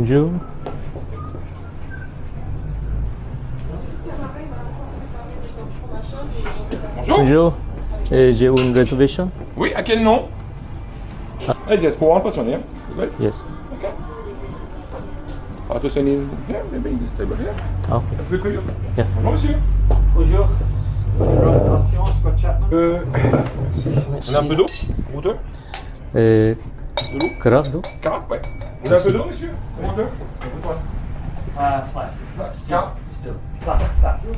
Bonjour. Bonjour. Bonjour. J'ai une réservation. Oui, à quel nom? Allez, let's go on, pas sonner. Right? Yes. Okay. To send in here, maybe this table here. Okay. Good for you. Yeah. Bonjour, monsieur. Bonjour. Réservation, Scott Chapman. Merci. On a un peu d'eau, goûteux? De l'eau? Carafe d'eau? Carafe, ouais. Vous avez un peu d'eau, monsieur? Goûteux? Flat. Still. Still. Flat. Oui.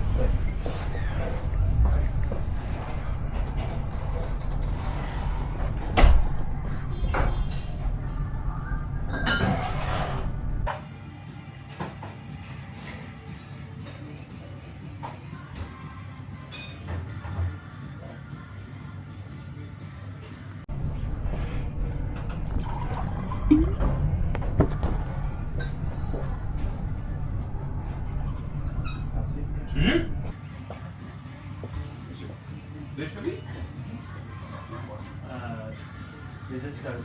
Juju? Des chevilles? Les escaliers.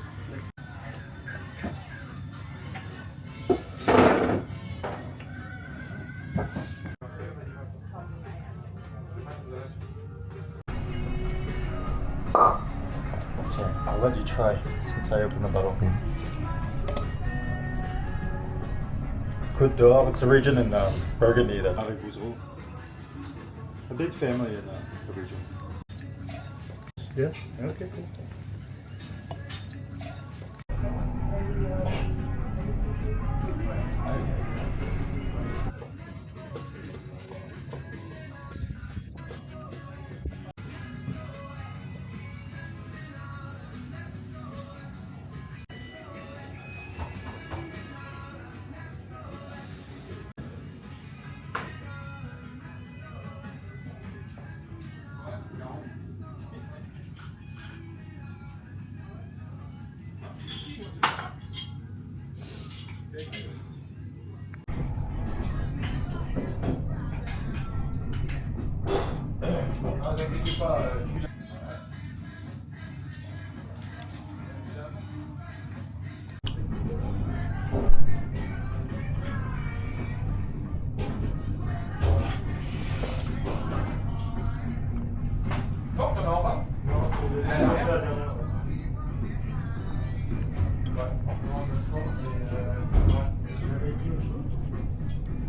Okay, I'll let you try since I opened the bottle. Côte d'Or, it's a region in Burgundy that a big family in the region. Yes? Okay, cool. Non, t'en as en bas? C'est la dernière?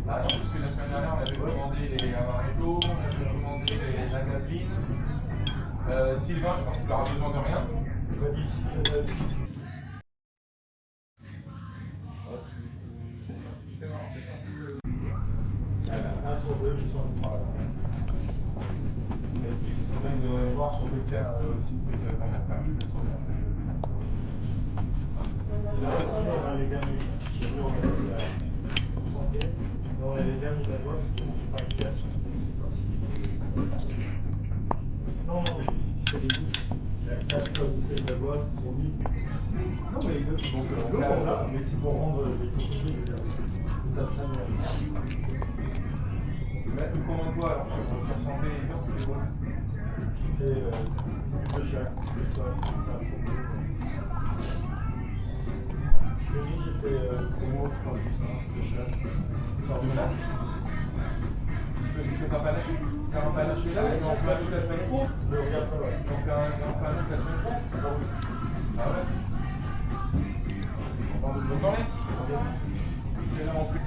Ah non, parce que la semaine dernière, on avait commandé les amaretto, on avait commandé la gaveline. Sylvain, je pense qu'il aura besoin de rien. De voir sur le terre aussi que ça n'a pas vu, mais sans mais c'est pour rendre les conseillers tu commandes quoi alors sur santé et c'est quoi? de chaque. J'ai fait promo, je crois, de chaque. De chaque? Tu fais un panaché? Tu fais un panaché là et on fait un toute la semaine pro? On fait un autre la semaine pro? Ah ouais? On va en deux journées? C'est vraiment plus.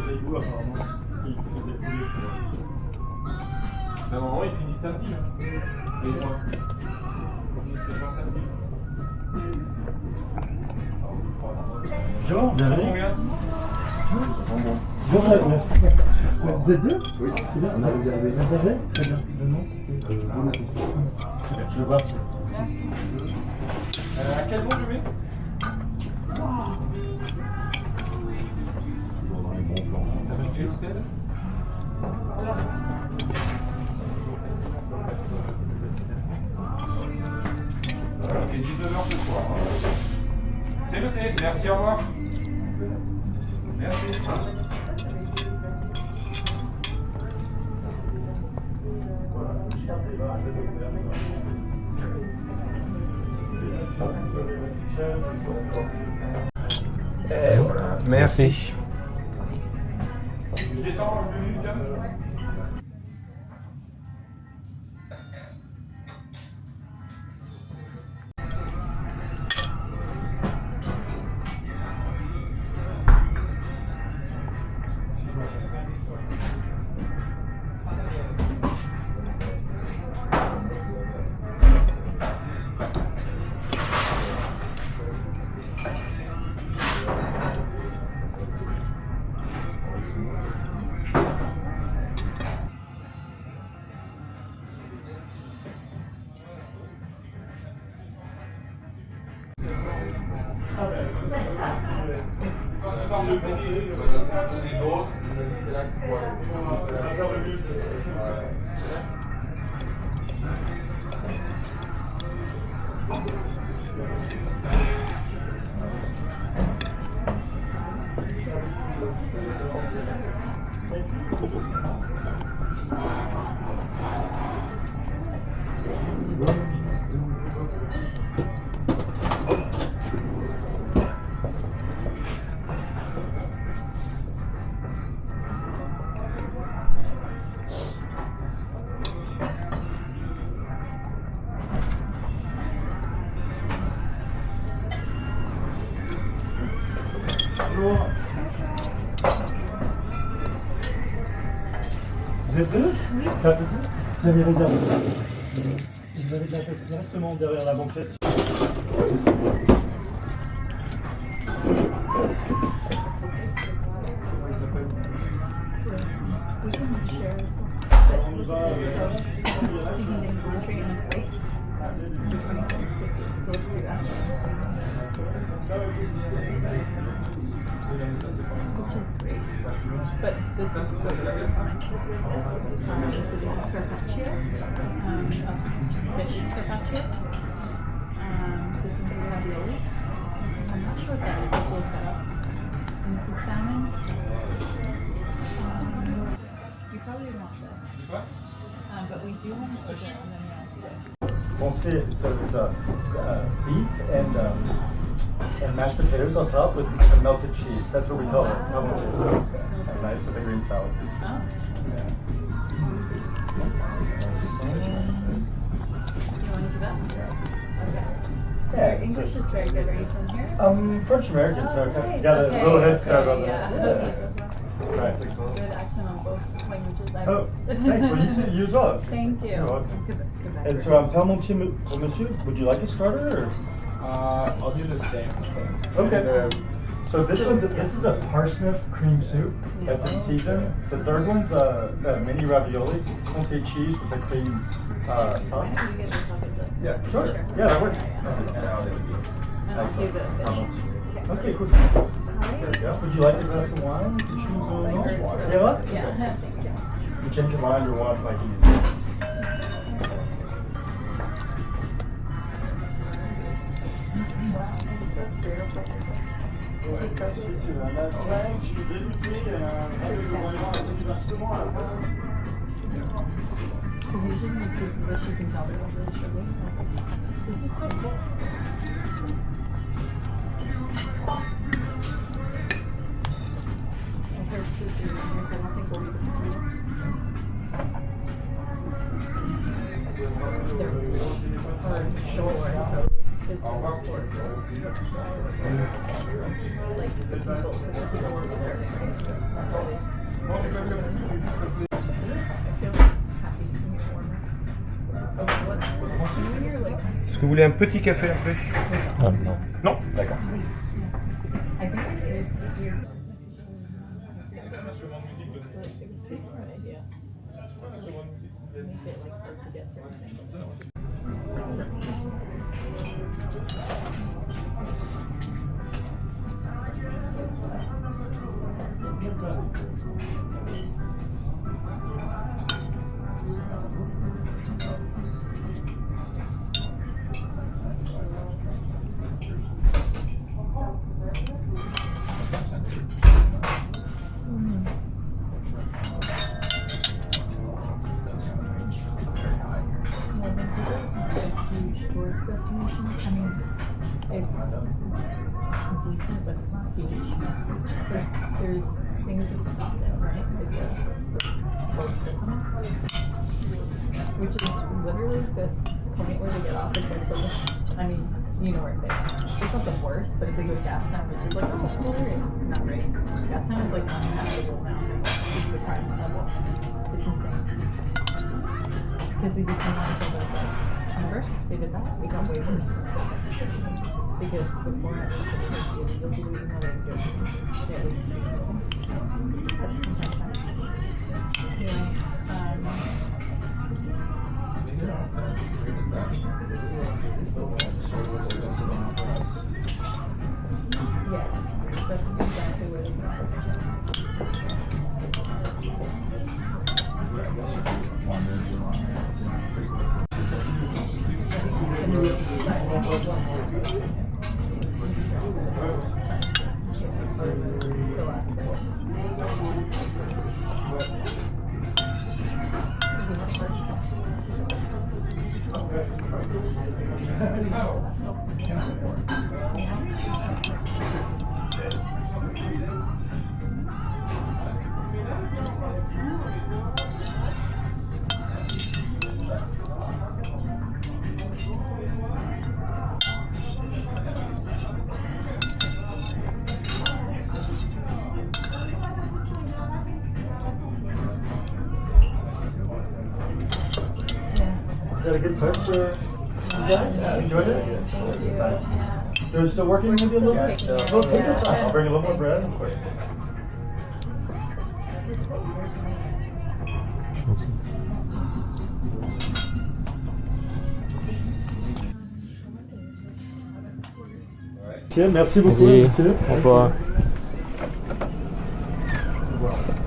Les goûts, apparemment, ils faisaient couler pour... Normalement, il finit samedi. Hein. Les points. Il se fait samedi. Jean, Ça bienvenue. combien? Jean, vous êtes deux? Oui. C'est bien. On a réservé. Réservé? Très bien. Le nom, c'était... Je vais voir si... À quel nom je mets? Avec Christelle. Ok, 19h ce soir. C'est noté. Merci, au revoir. Merci. Et voilà, merci. Je descends le menu, John. Le PD, les autres, c'est là qu'il faut aller. Bonjour. Vous êtes deux? Oui. Vous avez réservé. Vous avez de la place directement derrière la banquette. Comment il s'appelle? On y va Which is great. But this is what we're fine. So this is carpaccio, fish carpaccio. This is ravioli. I'm not sure what that is. I'll look that up. And this is salmon. You probably want this. But we do want to sit there and then we all sit. so it's beef and mashed potatoes on top with melted cheese. That's what we call it. Melted cheese. And nice with a green salad. Oh. Yeah. You want to do that? Okay. Yeah, Your English is very good. Are you from here? French American, so nice. you got a little head start on yeah. that. Right. Good accent on both languages. Oh, thanks. Well, you too. You as well. Thank you. You're welcome. Quebec. And so, Parmentier pour monsieur, would you like a starter? Or? I'll do the same thing. Okay. So this is a parsnip cream soup that's in season. The third one's the mini raviolis. It's Comté cheese with a cream sauce. Can you get this off of this? Yeah, Sure. Yeah, that works. And I'll do And I'll do the fish. Okay, cool. Hi. There we go. Would you like a glass of wine? You choose those ones. Yeah, what? Yeah, thank you. You change your mind or want like easy. That's beautiful. Because usually when you see this, you can tell they're really sugar. This is so cool. I heard two here, so I don't think we'll be disappointed. They're for sure. Is Au revoir. like the people were reserving, right? That's why they. Bon, j'ai pas vu la I feel like happy to meet warmer. What's when you're like, Est-ce que vous voulez un petit café après? ah, non. Non? D'accord. I think it is weird. Like, it was pretty smart idea. Make it like hard to get certain things. Well, Vancouver is not a huge tourist destination. I mean, it's decent, but it's not huge. Like, there's things that stop it, right? Like the boats that come in. Which is literally this point where they get off. It's like the list. I mean, you know where they are. It's not the worst, but if they go to Gastown, which is like, oh, well, there is not great. Gastown is like uninhabitable now. It's the prime level. It's insane. Because they decriminalized all those drugs. Remember? They did that. It got way worse. Because before it was illegal to do, even though they were doing it. It was anyway, yes, that's exactly where they go. Is that a good start for you guys? Enjoyed it? They're still working with you a little bit? Well, take your time. I'll bring a little more bread. Tiens, merci beaucoup. Vas-y, monsieur. au revoir. Au revoir.